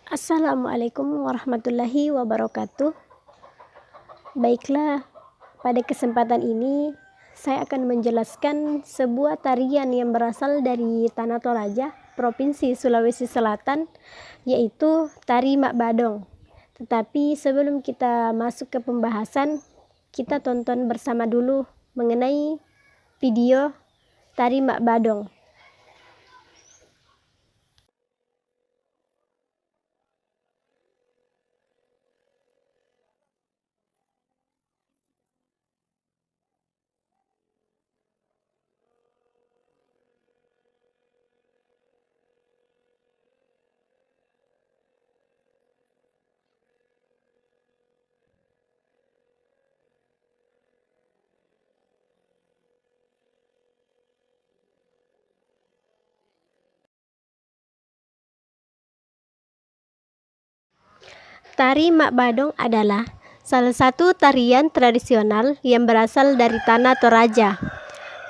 Assalamualaikum warahmatullahi wabarakatuh. Baiklah, pada kesempatan ini saya akan menjelaskan sebuah tarian yang berasal dari Tanah Toraja, Provinsi Sulawesi Selatan, yaitu tari Mak Badong. Tetapi sebelum kita masuk ke pembahasan, kita tonton bersama dulu mengenai video tari Mak Badong. Tari Mak Badong adalah salah satu tarian tradisional yang berasal dari Tanah Toraja,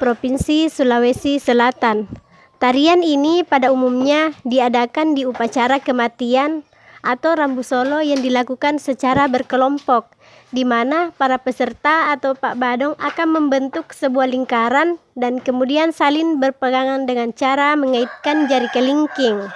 Provinsi Sulawesi Selatan. Tarian ini pada umumnya diadakan di upacara kematian atau rambu solo yang dilakukan secara berkelompok, di mana para peserta atau Pak Badong akan membentuk sebuah lingkaran dan kemudian saling berpegangan dengan cara mengaitkan jari kelingking.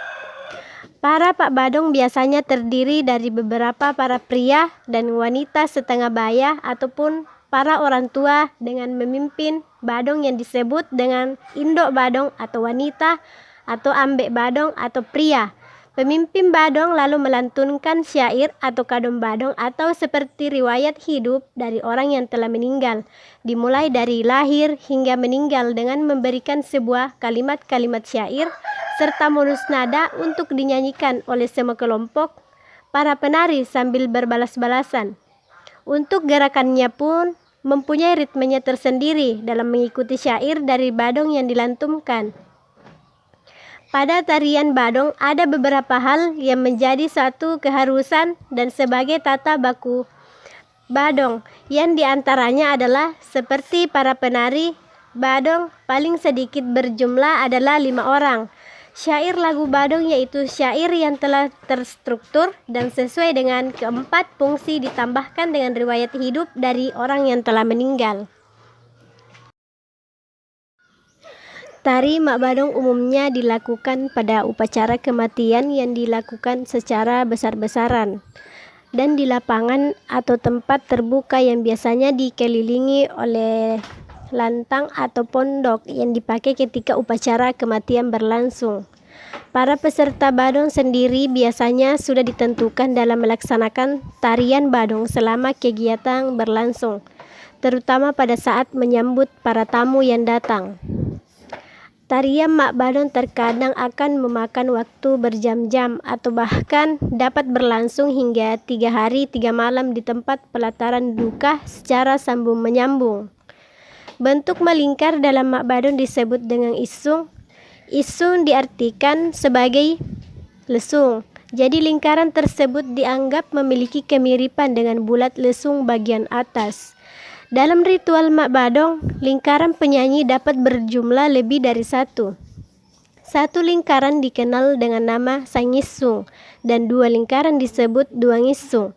Para Pak Badong biasanya terdiri dari beberapa para pria dan wanita setengah baya ataupun para orang tua dengan memimpin badong yang disebut dengan indok badong atau wanita atau ambek badong atau pria. Pemimpin badong lalu melantunkan syair atau kadom badong atau seperti riwayat hidup dari orang yang telah meninggal, dimulai dari lahir hingga meninggal dengan memberikan sebuah kalimat-kalimat syair serta bonus nada untuk dinyanyikan oleh semua kelompok para penari sambil berbalas-balasan. Untuk gerakannya pun mempunyai ritmenya tersendiri dalam mengikuti syair dari badong yang dilantunkan. Pada tarian badong ada beberapa hal yang menjadi satu keharusan dan sebagai tata baku badong, yang diantaranya adalah seperti para penari badong paling sedikit berjumlah adalah 5 orang. Syair lagu badong yaitu syair yang telah terstruktur dan sesuai dengan keempat fungsi ditambahkan dengan riwayat hidup dari orang yang telah meninggal. Tari Mak Badong umumnya dilakukan pada upacara kematian yang dilakukan secara besar-besaran dan di lapangan atau tempat terbuka yang biasanya dikelilingi oleh lantang atau pondok yang dipakai ketika upacara kematian berlangsung. Para peserta badong sendiri biasanya sudah ditentukan dalam melaksanakan tarian badong selama kegiatan berlangsung, terutama pada saat menyambut para tamu yang datang. Tarian Mak Badong terkadang akan memakan waktu berjam-jam atau bahkan dapat berlangsung hingga 3 hari 3 malam di tempat pelataran duka secara sambung-menyambung. Bentuk melingkar dalam Mak Badong disebut dengan isung. Isung diartikan sebagai lesung. Jadi lingkaran tersebut dianggap memiliki kemiripan dengan bulat lesung bagian atas. Dalam ritual Mak Badong, lingkaran penyanyi dapat berjumlah lebih dari satu. Satu lingkaran dikenal dengan nama sangisung dan 2 lingkaran disebut duangisung.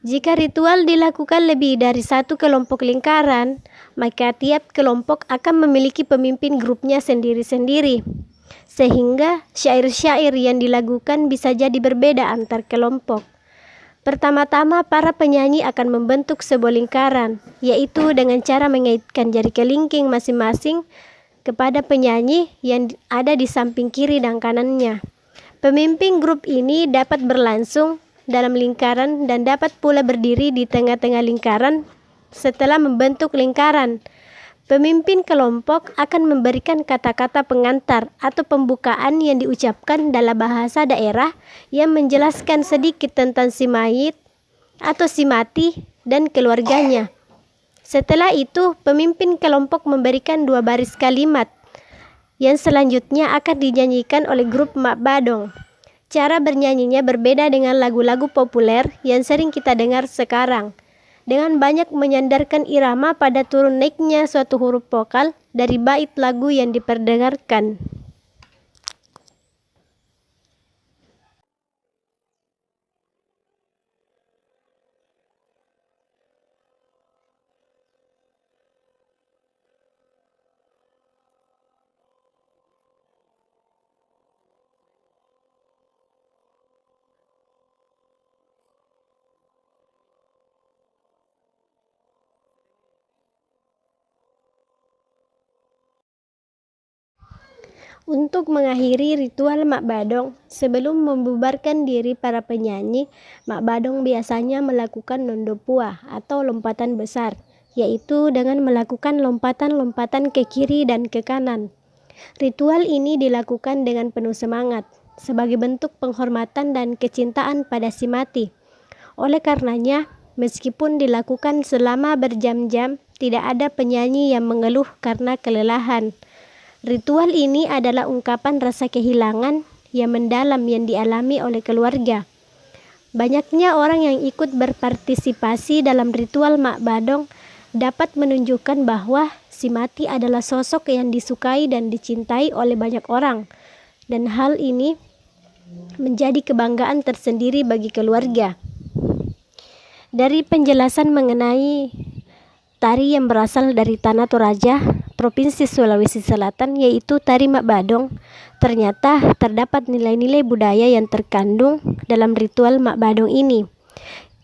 Jika ritual dilakukan lebih dari satu kelompok lingkaran, maka tiap kelompok akan memiliki pemimpin grupnya sendiri-sendiri, sehingga syair-syair yang dilakukan bisa jadi berbeda antar kelompok. Pertama-tama para penyanyi akan membentuk sebuah lingkaran, yaitu dengan cara mengaitkan jari kelingking masing-masing kepada penyanyi yang ada di samping kiri dan kanannya. Pemimpin grup ini dapat berlangsung dalam lingkaran dan dapat pula berdiri di tengah-tengah lingkaran. Setelah membentuk lingkaran, pemimpin kelompok akan memberikan kata-kata pengantar atau pembukaan yang diucapkan dalam bahasa daerah yang menjelaskan sedikit tentang si mayit atau si mati dan keluarganya. Setelah itu, pemimpin kelompok memberikan 2 baris kalimat yang selanjutnya akan dinyanyikan oleh grup Mak Badong. Cara bernyanyinya berbeda dengan lagu-lagu populer yang sering kita dengar sekarang, dengan banyak menyandarkan irama pada turun naiknya suatu huruf vokal dari bait lagu yang diperdengarkan. Untuk mengakhiri ritual Mak Badong, sebelum membubarkan diri para penyanyi, Mak Badong biasanya melakukan nondopua atau lompatan besar, yaitu dengan melakukan lompatan-lompatan ke kiri dan ke kanan. Ritual ini dilakukan dengan penuh semangat, sebagai bentuk penghormatan dan kecintaan pada si mati. Oleh karenanya, meskipun dilakukan selama berjam-jam, tidak ada penyanyi yang mengeluh karena kelelahan. Ritual ini adalah ungkapan rasa kehilangan yang mendalam yang dialami oleh keluarga. Banyaknya orang yang ikut berpartisipasi dalam ritual Mak Badong dapat menunjukkan bahwa si mati adalah sosok yang disukai dan dicintai oleh banyak orang, dan hal ini menjadi kebanggaan tersendiri bagi keluarga. Dari penjelasan mengenai tari yang berasal dari Tanah Toraja, Provinsi Sulawesi Selatan, yaitu tari Mak Badong, ternyata terdapat nilai-nilai budaya yang terkandung dalam ritual Mak Badong ini.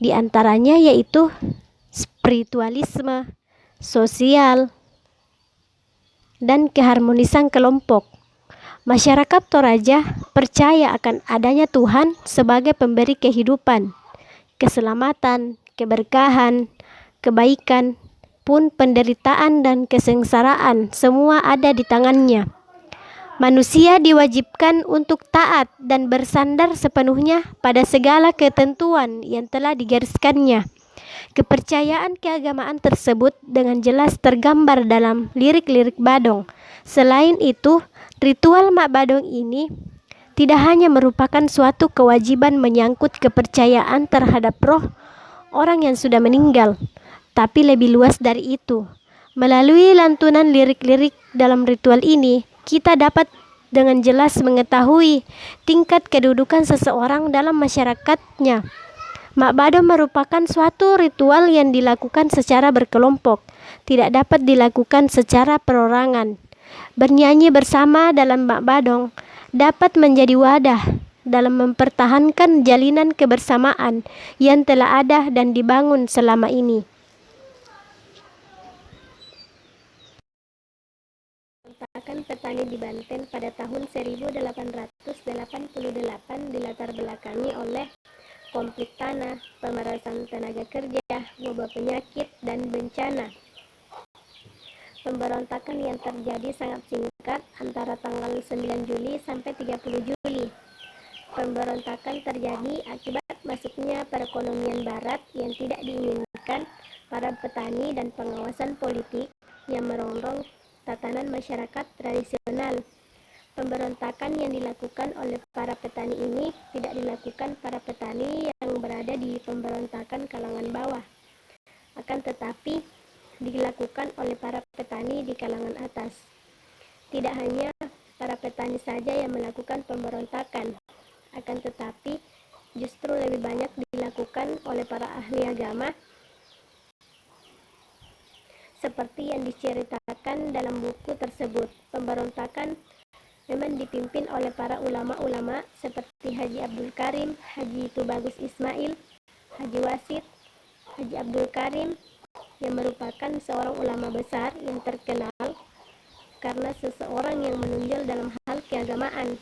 Di antaranya yaitu spiritualisme, sosial, dan keharmonisan kelompok. Masyarakat Toraja percaya akan adanya Tuhan sebagai pemberi kehidupan, keselamatan, keberkahan, kebaikan, pun penderitaan dan kesengsaraan semua ada di tangannya. Manusia diwajibkan untuk taat dan bersandar sepenuhnya pada segala ketentuan yang telah digariskannya. Kepercayaan keagamaan tersebut dengan jelas tergambar dalam lirik-lirik Badong. Selain itu, ritual Mak Badong ini tidak hanya merupakan suatu kewajiban menyangkut kepercayaan terhadap roh orang yang sudah meninggal, tapi lebih luas dari itu. Melalui lantunan lirik-lirik dalam ritual ini, kita dapat dengan jelas mengetahui tingkat kedudukan seseorang dalam masyarakatnya. Mak Badong merupakan suatu ritual yang dilakukan secara berkelompok, tidak dapat dilakukan secara perorangan. Bernyanyi bersama dalam Mak Badong dapat menjadi wadah dalam mempertahankan jalinan kebersamaan yang telah ada dan dibangun selama ini. Pemberontakan petani di Banten pada tahun 1888 dilatar belakangi oleh konflik tanah, pemerasan tenaga kerja, wabah penyakit, dan bencana. Pemberontakan yang terjadi sangat singkat, antara tanggal 9 Juli sampai 30 Juli. Pemberontakan terjadi akibat masuknya perekonomian barat yang tidak diinginkan para petani dan pengawasan politik yang merongrong tatanan masyarakat tradisional. Pemberontakan yang dilakukan oleh para petani ini tidak dilakukan para petani yang berada di pemberontakan kalangan bawah, akan tetapi dilakukan oleh para petani di kalangan atas. Tidak hanya para petani saja yang melakukan pemberontakan, akan tetapi justru lebih banyak dilakukan oleh para ahli agama, seperti yang diceritakan dalam buku tersebut. Pemberontakan memang dipimpin oleh para ulama-ulama seperti Haji Abdul Karim, Haji Tubagus Ismail, Haji Wasid, Haji Abdul Karim, yang merupakan seorang ulama besar yang terkenal karena seseorang yang menonjol dalam hal keagamaan.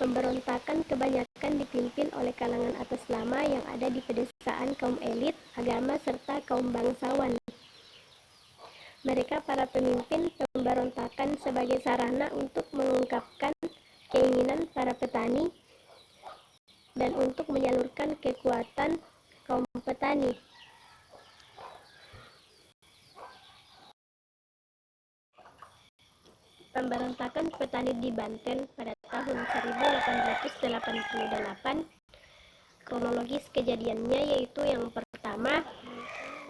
Pemberontakan kebanyakan dipimpin oleh kalangan atas lama yang ada di pedesaan kaum elit, agama, serta kaum bangsawan. Mereka para pemimpin pemberontakan sebagai sarana untuk mengungkapkan keinginan para petani dan untuk menyalurkan kekuatan kaum petani. Pemberontakan petani di Banten pada tahun 1888, kronologis kejadiannya yaitu yang pertama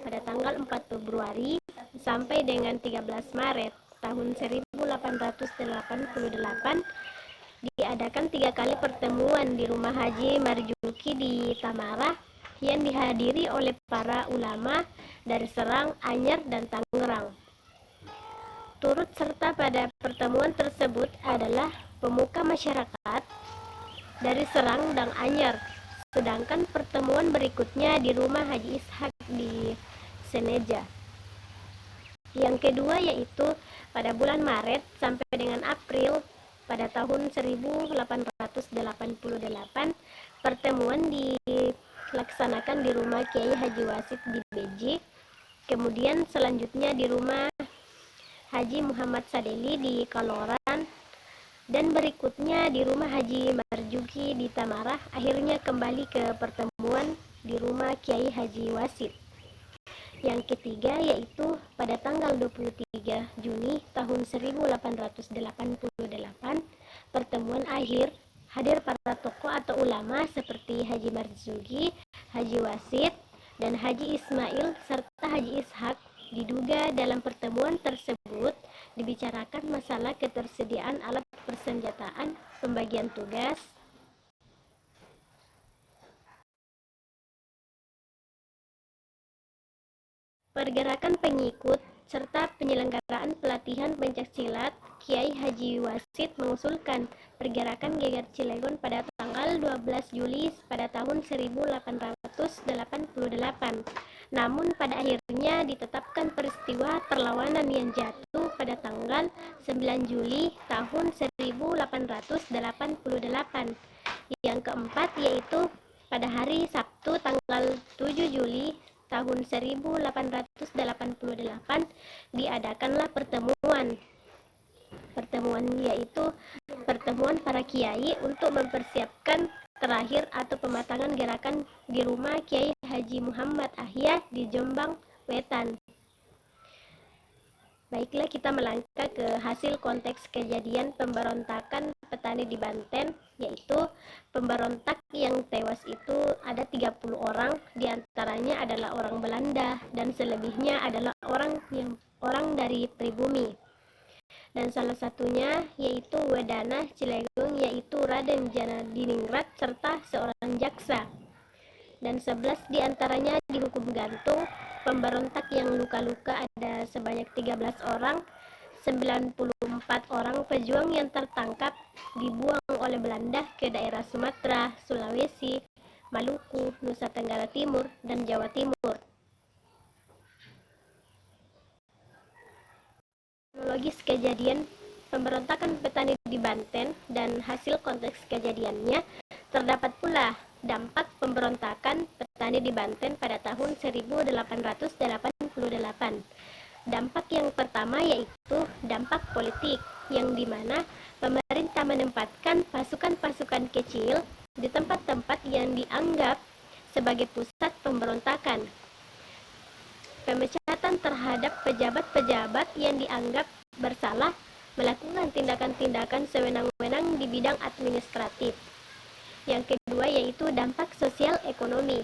pada tanggal 4 Februari sampai dengan 13 Maret tahun 1888 diadakan 3 kali pertemuan di rumah Haji Marjuki di Tamara yang dihadiri oleh para ulama dari Serang, Anyar, dan Tangerang. Turut serta pada pertemuan tersebut adalah pemuka masyarakat dari Serang dan Anyar. Sedangkan pertemuan berikutnya di rumah Haji Ishak di Seneja. Yang kedua yaitu pada bulan Maret sampai dengan April pada tahun 1888. Pertemuan dilaksanakan di rumah Kiai Haji Wasit di Beji, kemudian selanjutnya di rumah Haji Muhammad Sadeli di Kaloran, dan berikutnya di rumah Haji Marjuki di Tamarah. Akhirnya kembali ke pertemuan di rumah Kiai Haji Wasit. Yang ketiga yaitu pada tanggal 23 Juni tahun 1888, pertemuan akhir, hadir para tokoh atau ulama seperti Haji Marzuki, Haji Wasit, dan Haji Ismail serta Haji Ishak. Diduga dalam pertemuan tersebut dibicarakan masalah ketersediaan alat persenjataan, pembagian tugas, pergerakan pengikut, serta penyelenggaraan pelatihan pencaksilat. Kiai Haji Wasit mengusulkan pergerakan Geger Cilegon pada tanggal 12 Juli pada tahun 1888. Namun pada akhirnya ditetapkan peristiwa perlawanan yang jatuh pada tanggal 9 Juli tahun 1888. Yang keempat yaitu pada hari Sabtu tanggal 7 Juli tahun 1888 diadakanlah pertemuan yaitu pertemuan para kiai untuk mempersiapkan terakhir atau pematangan gerakan di rumah Kiai Haji Muhammad Ahya di Jombang Wetan. Baiklah, kita melangkah ke hasil konteks kejadian pemberontakan petani di Banten, yaitu pemberontak yang tewas itu ada 30 orang, diantaranya adalah orang Belanda dan selebihnya adalah orang dari pribumi. Dan salah satunya yaitu Wedana Cilegon, yaitu Raden Janadiningrat serta seorang jaksa. Dan 11 diantaranya dihukum gantung. Pemberontak yang luka-luka ada sebanyak 13 orang. 94 orang pejuang yang tertangkap dibuang oleh Belanda ke daerah Sumatera, Sulawesi, Maluku, Nusa Tenggara Timur, dan Jawa Timur. Kronologis kejadian pemberontakan petani di Banten dan hasil konteks kejadiannya. Terdapat pula dampak pemberontakan petani di Banten pada tahun 1888. Dampak yang pertama yaitu dampak politik, yang dimana pemerintah menempatkan pasukan-pasukan kecil di tempat-tempat yang dianggap sebagai pusat pemberontakan. Pemecatan terhadap pejabat-pejabat yang dianggap bersalah, melakukan tindakan-tindakan sewenang-wenang di bidang administratif. Yang kedua yaitu dampak sosial ekonomi,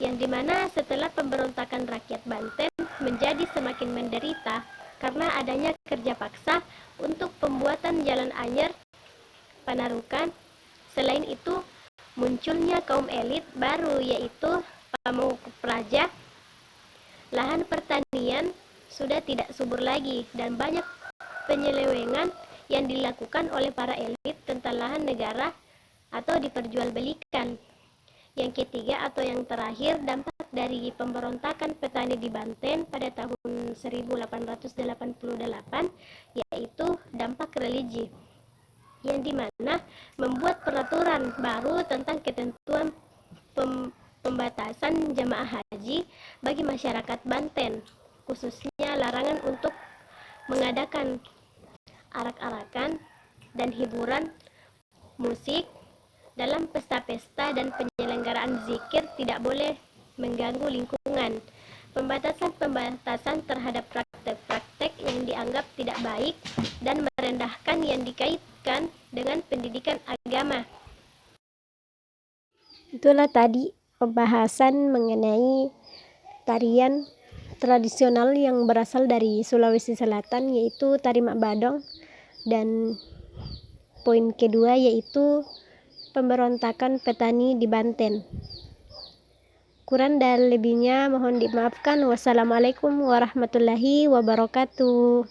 yang dimana setelah pemberontakan rakyat Banten menjadi semakin menderita karena adanya kerja paksa untuk pembuatan jalan anyar Panarukan. Selain itu munculnya kaum elit baru yaitu Pamuk Praja. Lahan pertanian sudah tidak subur lagi dan banyak penyelewengan yang dilakukan oleh para elit tentang lahan negara atau diperjualbelikan. Yang ketiga atau yang terakhir, dampak dari pemberontakan petani di Banten pada tahun 1888 yaitu dampak religi, yang dimana membuat peraturan baru tentang ketentuan pembatasan jamaah haji bagi masyarakat Banten, khususnya larangan untuk mengadakan arak-arakan dan hiburan musik dalam pesta-pesta, dan penyelenggaraan zikir tidak boleh mengganggu lingkungan. Pembatasan terhadap praktek-praktek yang dianggap tidak baik dan merendahkan yang dikaitkan dengan pendidikan agama. Itulah tadi pembahasan mengenai tarian tradisional yang berasal dari Sulawesi Selatan, yaitu tari Mak Badong, dan poin kedua yaitu pemberontakan petani di Banten. Kurang dan lebihnya mohon dimaafkan. Wassalamualaikum warahmatullahi wabarakatuh.